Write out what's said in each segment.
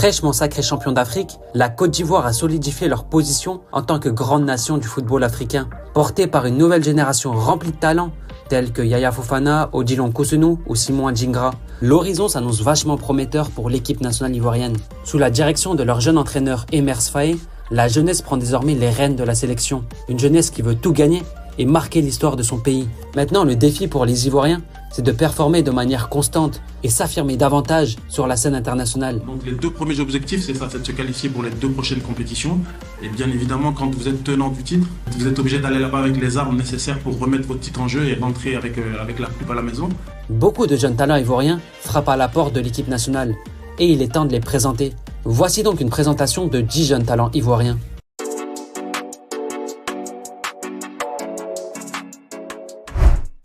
Fraîchement sacré champion d'Afrique, la Côte d'Ivoire a solidifié leur position en tant que grande nation du football africain. Portée par une nouvelle génération remplie de talents, tels que Yaya Fofana, Odilon Koussenou ou Simon Adjingra, l'horizon s'annonce vachement prometteur pour l'équipe nationale ivoirienne. Sous la direction de leur jeune entraîneur Emers Faé, la jeunesse prend désormais les rênes de la sélection. Une jeunesse qui veut tout gagner et marquer l'histoire de son pays. Maintenant, le défi pour les Ivoiriens, c'est de performer de manière constante et s'affirmer davantage sur la scène internationale. Donc les deux premiers objectifs, c'est ça, c'est de se qualifier pour les deux prochaines compétitions. Et bien évidemment, quand vous êtes tenant du titre, vous êtes obligé d'aller là-bas avec les armes nécessaires pour remettre votre titre en jeu et rentrer avec la coupe à la maison. Beaucoup de jeunes talents ivoiriens frappent à la porte de l'équipe nationale et il est temps de les présenter. Voici donc une présentation de 10 jeunes talents ivoiriens.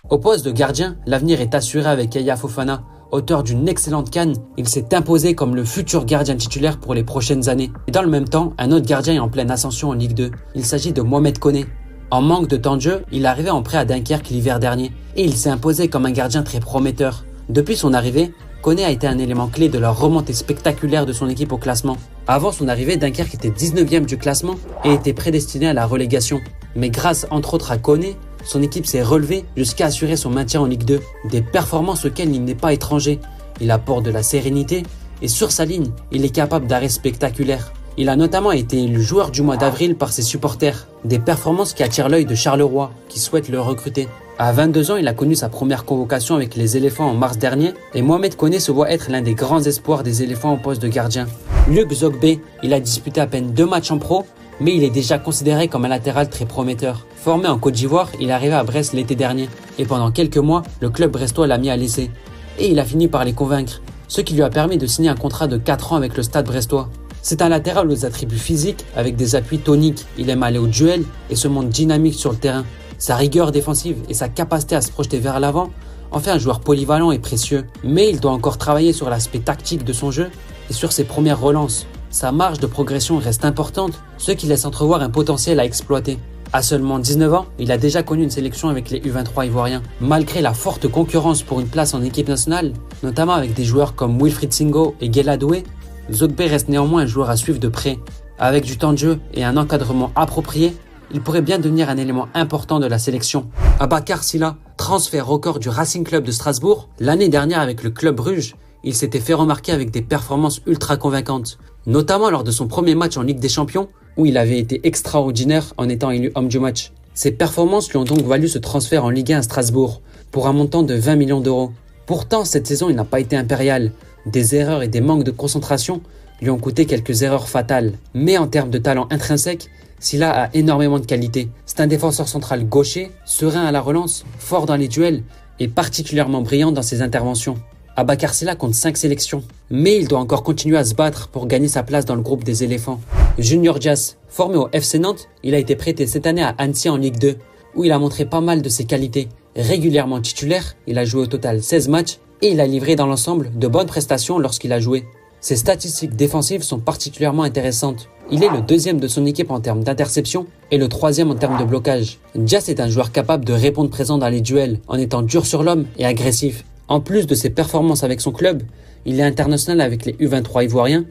Au poste de gardien, l'avenir est assuré avec Yaya Fofana. Auteur d'une excellente CAN, il s'est imposé comme le futur gardien titulaire pour les prochaines années. Et dans le même temps, un autre gardien est en pleine ascension en Ligue 2. Il s'agit de Mohamed Koné. En manque de temps de jeu, il est arrivé en prêt à Dunkerque l'hiver dernier et il s'est imposé comme un gardien très prometteur. Depuis son arrivée, Koné a été un élément clé de la remontée spectaculaire de son équipe au classement. Avant son arrivée, Dunkerque était 19e du classement et était prédestiné à la relégation. Mais grâce entre autres à Koné, son équipe s'est relevée jusqu'à assurer son maintien en Ligue 2. Des performances auxquelles il n'est pas étranger. Il apporte de la sérénité et sur sa ligne, il est capable d'arrêts spectaculaires. Il a notamment été élu joueur du mois d'avril par ses supporters. Des performances qui attirent l'œil de Charleroi, qui souhaite le recruter. À 22 ans, il a connu sa première convocation avec les éléphants en mars dernier et Mohamed Koné se voit être l'un des grands espoirs des éléphants au poste de gardien. Luc Zogbe, il a disputé à peine 2 matchs en pro, mais il est déjà considéré comme un latéral très prometteur. Formé en Côte d'Ivoire, il est arrivé à Brest l'été dernier et pendant quelques mois, le club brestois l'a mis à l'essai. Et il a fini par les convaincre, ce qui lui a permis de signer un contrat de 4 ans avec le Stade brestois. C'est un latéral aux attributs physiques avec des appuis toniques. Il aime aller au duel et se montre dynamique sur le terrain. Sa rigueur défensive et sa capacité à se projeter vers l'avant en fait un joueur polyvalent et précieux. Mais il doit encore travailler sur l'aspect tactique de son jeu et sur ses premières relances. Sa marge de progression reste importante, ce qui laisse entrevoir un potentiel à exploiter. À seulement 19 ans, il a déjà connu une sélection avec les U23 ivoiriens. Malgré la forte concurrence pour une place en équipe nationale, notamment avec des joueurs comme Wilfried Singo et Guela Doué, Zogbe reste néanmoins un joueur à suivre de près. Avec du temps de jeu et un encadrement approprié, il pourrait bien devenir un élément important de la sélection. Abakar Silla, transfert record du Racing Club de Strasbourg, l'année dernière avec le Club Bruges, il s'était fait remarquer avec des performances ultra convaincantes, notamment lors de son premier match en Ligue des Champions, où il avait été extraordinaire en étant élu homme du match. Ces performances lui ont donc valu ce transfert en Ligue 1 à Strasbourg, pour un montant de 20 millions d'euros. Pourtant, cette saison, il n'a pas été impérial. Des erreurs et des manques de concentration lui ont coûté quelques erreurs fatales. Mais en termes de talent intrinsèque, Silla a énormément de qualité. C'est un défenseur central gaucher, serein à la relance, fort dans les duels et particulièrement brillant dans ses interventions. Abakar Silla compte 5 sélections, mais il doit encore continuer à se battre pour gagner sa place dans le groupe des éléphants. Junior Dias, formé au FC Nantes, il a été prêté cette année à Annecy en Ligue 2, où il a montré pas mal de ses qualités. Régulièrement titulaire, il a joué au total 16 matchs et il a livré dans l'ensemble de bonnes prestations lorsqu'il a joué. Ses statistiques défensives sont particulièrement intéressantes. Il est le 2e de son équipe en termes d'interception et le 3e en termes de blocage. Dias est un joueur capable de répondre présent dans les duels en étant dur sur l'homme et agressif. En plus de ses performances avec son club, il est international avec les U23 ivoiriens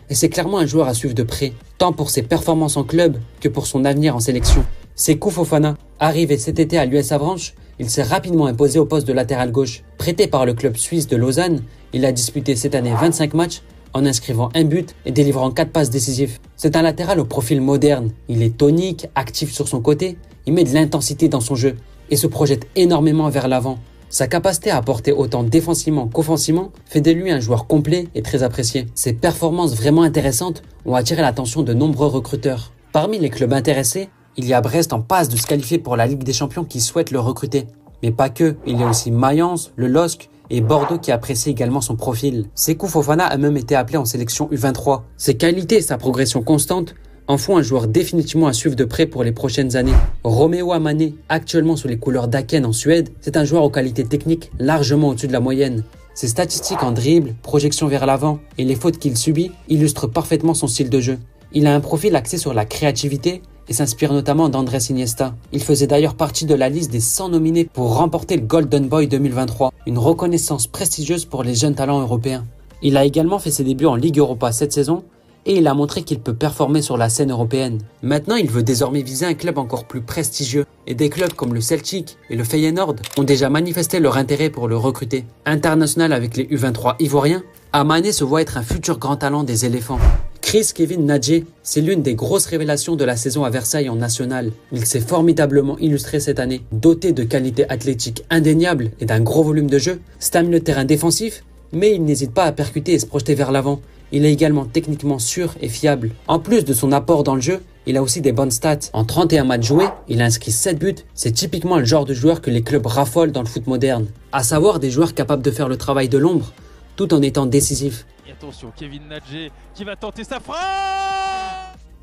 et c'est clairement un joueur à suivre de près, tant pour ses performances en club que pour son avenir en sélection. Sékou Fofana, arrivé cet été à l'US Avranches, il s'est rapidement imposé au poste de latéral gauche. Prêté par le club suisse de Lausanne, il a disputé cette année 25 matchs en inscrivant un but et délivrant 4 passes décisives. C'est un latéral au profil moderne. Il est tonique, actif sur son côté, il met de l'intensité dans son jeu et se projette énormément vers l'avant. Sa capacité à apporter autant défensivement qu'offensivement fait de lui un joueur complet et très apprécié. Ses performances vraiment intéressantes ont attiré l'attention de nombreux recruteurs. Parmi les clubs intéressés, il y a Brest en passe de se qualifier pour la Ligue des Champions qui souhaite le recruter. Mais pas que, il y a aussi Mayence, le LOSC et Bordeaux qui apprécient également son profil. Sékou Fofana a même été appelé en sélection U23. Ses qualités et sa progression constante en font un joueur définitivement à suivre de près pour les prochaines années. Roméo Amané, actuellement sous les couleurs d'Aken en Suède, c'est un joueur aux qualités techniques largement au-dessus de la moyenne. Ses statistiques en dribble, projection vers l'avant et les fautes qu'il subit illustrent parfaitement son style de jeu. Il a un profil axé sur la créativité et s'inspire notamment d'Andrés Iniesta. Il faisait d'ailleurs partie de la liste des 100 nominés pour remporter le Golden Boy 2023, une reconnaissance prestigieuse pour les jeunes talents européens. Il a également fait ses débuts en Ligue Europa cette saison et il a montré qu'il peut performer sur la scène européenne. Maintenant, il veut désormais viser un club encore plus prestigieux et des clubs comme le Celtic et le Feyenoord ont déjà manifesté leur intérêt pour le recruter. International avec les U23 ivoiriens, Amane se voit être un futur grand talent des éléphants. Chris Kevin Nadje, c'est l'une des grosses révélations de la saison à Versailles en national. Il s'est formidablement illustré cette année. Doté de qualités athlétiques indéniables et d'un gros volume de jeu, c'est un milieu de terrain défensif, mais il n'hésite pas à percuter et se projeter vers l'avant. Il est également techniquement sûr et fiable. En plus de son apport dans le jeu, il a aussi des bonnes stats. En 31 matchs joués, il a inscrit 7 buts. C'est typiquement le genre de joueur que les clubs raffolent dans le foot moderne. À savoir des joueurs capables de faire le travail de l'ombre, tout en étant décisifs. Et attention, Kevin Nadje qui va tenter sa frappe.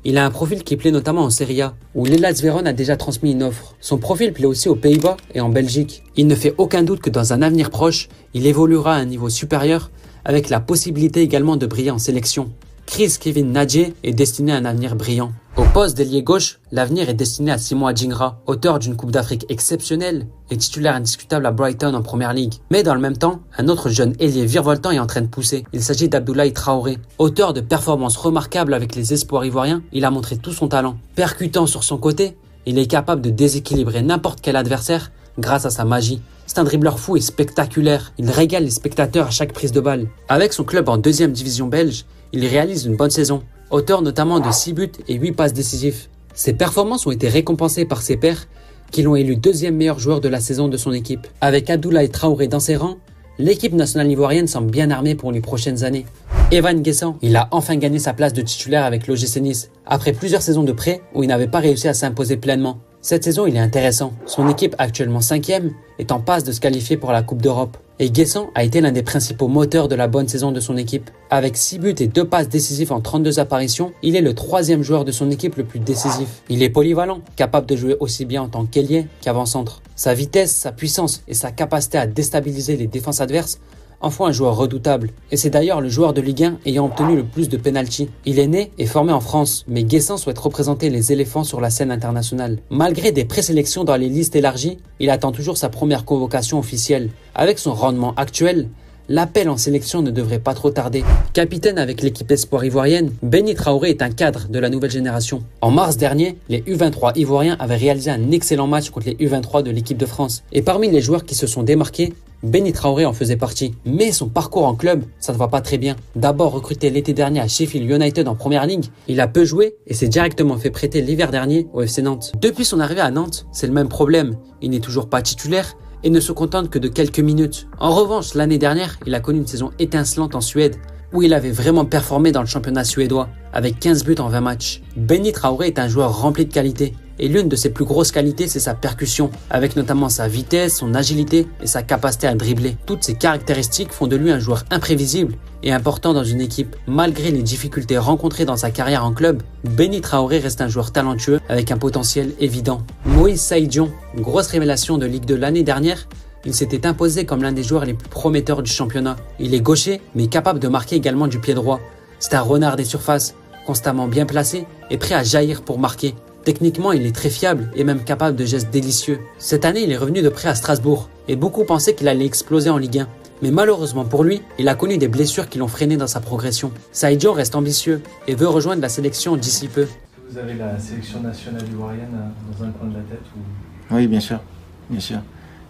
Il a un profil qui plaît notamment en Serie A, où l'Hellas Vérone a déjà transmis une offre. Son profil plaît aussi aux Pays-Bas et en Belgique. Il ne fait aucun doute que dans un avenir proche, il évoluera à un niveau supérieur, avec la possibilité également de briller en sélection. Chris Kevin Nadje est destiné à un avenir brillant. Au poste d'ailier gauche, l'avenir est destiné à Simon Adjingra, auteur d'une Coupe d'Afrique exceptionnelle et titulaire indiscutable à Brighton en Première Ligue. Mais dans le même temps, un autre jeune ailier virevoltant est en train de pousser. Il s'agit d'Abdoulaye Traoré. Auteur de performances remarquables avec les espoirs ivoiriens, il a montré tout son talent. Percutant sur son côté, il est capable de déséquilibrer n'importe quel adversaire grâce à sa magie. C'est un dribbleur fou et spectaculaire. Il régale les spectateurs à chaque prise de balle. Avec son club en 2e division belge, il réalise une bonne saison, auteur notamment de 6 buts et 8 passes décisives. Ses performances ont été récompensées par ses pairs, qui l'ont élu 2e meilleur joueur de la saison de son équipe. Avec Abdoulaye Traoré dans ses rangs, l'équipe nationale ivoirienne semble bien armée pour les prochaines années. Evan Guessant, il a enfin gagné sa place de titulaire avec l'OGC Nice, après plusieurs saisons de prêt où il n'avait pas réussi à s'imposer pleinement. Cette saison, il est intéressant. Son équipe, actuellement 5e, est en passe de se qualifier pour la Coupe d'Europe. Et Guessant a été l'un des principaux moteurs de la bonne saison de son équipe. Avec 6 buts et 2 passes décisives en 32 apparitions, il est le 3e joueur de son équipe le plus décisif. Il est polyvalent, capable de jouer aussi bien en tant qu'ailier qu'avant-centre. Sa vitesse, sa puissance et sa capacité à déstabiliser les défenses adverses en font un joueur redoutable. Et c'est d'ailleurs le joueur de Ligue 1 ayant obtenu le plus de pénaltys. Il est né et formé en France, mais Guessant souhaite représenter les éléphants sur la scène internationale. Malgré des présélections dans les listes élargies, il attend toujours sa première convocation officielle. Avec son rendement actuel, l'appel en sélection ne devrait pas trop tarder. Capitaine avec l'équipe espoir ivoirienne, Béni Traoré est un cadre de la nouvelle génération. En mars dernier, les U23 ivoiriens avaient réalisé un excellent match contre les U23 de l'équipe de France. Et parmi les joueurs qui se sont démarqués, Béni Traoré en faisait partie. Mais son parcours en club, ça ne va pas très bien. D'abord recruté l'été dernier à Sheffield United en Première Ligue, il a peu joué et s'est directement fait prêter l'hiver dernier au FC Nantes. Depuis son arrivée à Nantes, c'est le même problème. Il n'est toujours pas titulaire et ne se contente que de quelques minutes. En revanche, l'année dernière, il a connu une saison étincelante en Suède, où il avait vraiment performé dans le championnat suédois, avec 15 buts en 20 matchs. Béni Traoré est un joueur rempli de qualité, et l'une de ses plus grosses qualités, c'est sa percussion, avec notamment sa vitesse, son agilité et sa capacité à dribbler. Toutes ces caractéristiques font de lui un joueur imprévisible et important dans une équipe. Malgré les difficultés rencontrées dans sa carrière en club, Béni Traoré reste un joueur talentueux avec un potentiel évident. Moïse Saïdion, une grosse révélation de Ligue 2 l'année dernière, il s'était imposé comme l'un des joueurs les plus prometteurs du championnat. Il est gaucher, mais capable de marquer également du pied droit. C'est un renard des surfaces, constamment bien placé et prêt à jaillir pour marquer. Techniquement, il est très fiable et même capable de gestes délicieux. Cette année, il est revenu de prêt à Strasbourg et beaucoup pensaient qu'il allait exploser en Ligue 1. Mais malheureusement pour lui, il a connu des blessures qui l'ont freiné dans sa progression. Saïdion reste ambitieux et veut rejoindre la sélection d'ici peu. Vous avez la sélection nationale ivoirienne dans un coin de la tête ou... Oui, bien sûr.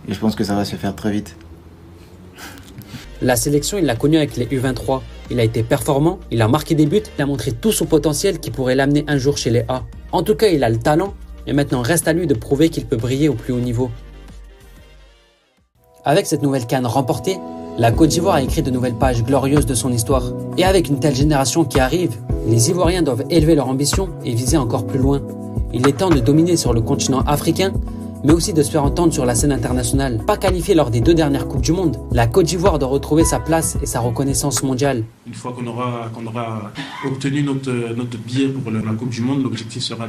Et je pense que ça va se faire très vite. La sélection, il l'a connu avec les U23. Il a été performant, il a marqué des buts, il a montré tout son potentiel qui pourrait l'amener un jour chez les A. En tout cas, il a le talent et maintenant reste à lui de prouver qu'il peut briller au plus haut niveau. Avec cette nouvelle CAN remportée, la Côte d'Ivoire a écrit de nouvelles pages glorieuses de son histoire. Et avec une telle génération qui arrive, les Ivoiriens doivent élever leur ambition et viser encore plus loin. Il est temps de dominer sur le continent africain, mais aussi de se faire entendre sur la scène internationale. Pas qualifiée lors des 2 dernières Coupes du Monde, la Côte d'Ivoire doit retrouver sa place et sa reconnaissance mondiale. Une fois qu'on aura obtenu notre billet pour la Coupe du Monde, l'objectif sera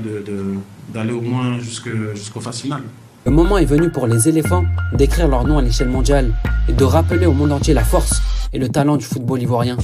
d'aller au moins jusqu'aux phases finales. Le moment est venu pour les éléphants d'écrire leur nom à l'échelle mondiale et de rappeler au monde entier la force et le talent du football ivoirien.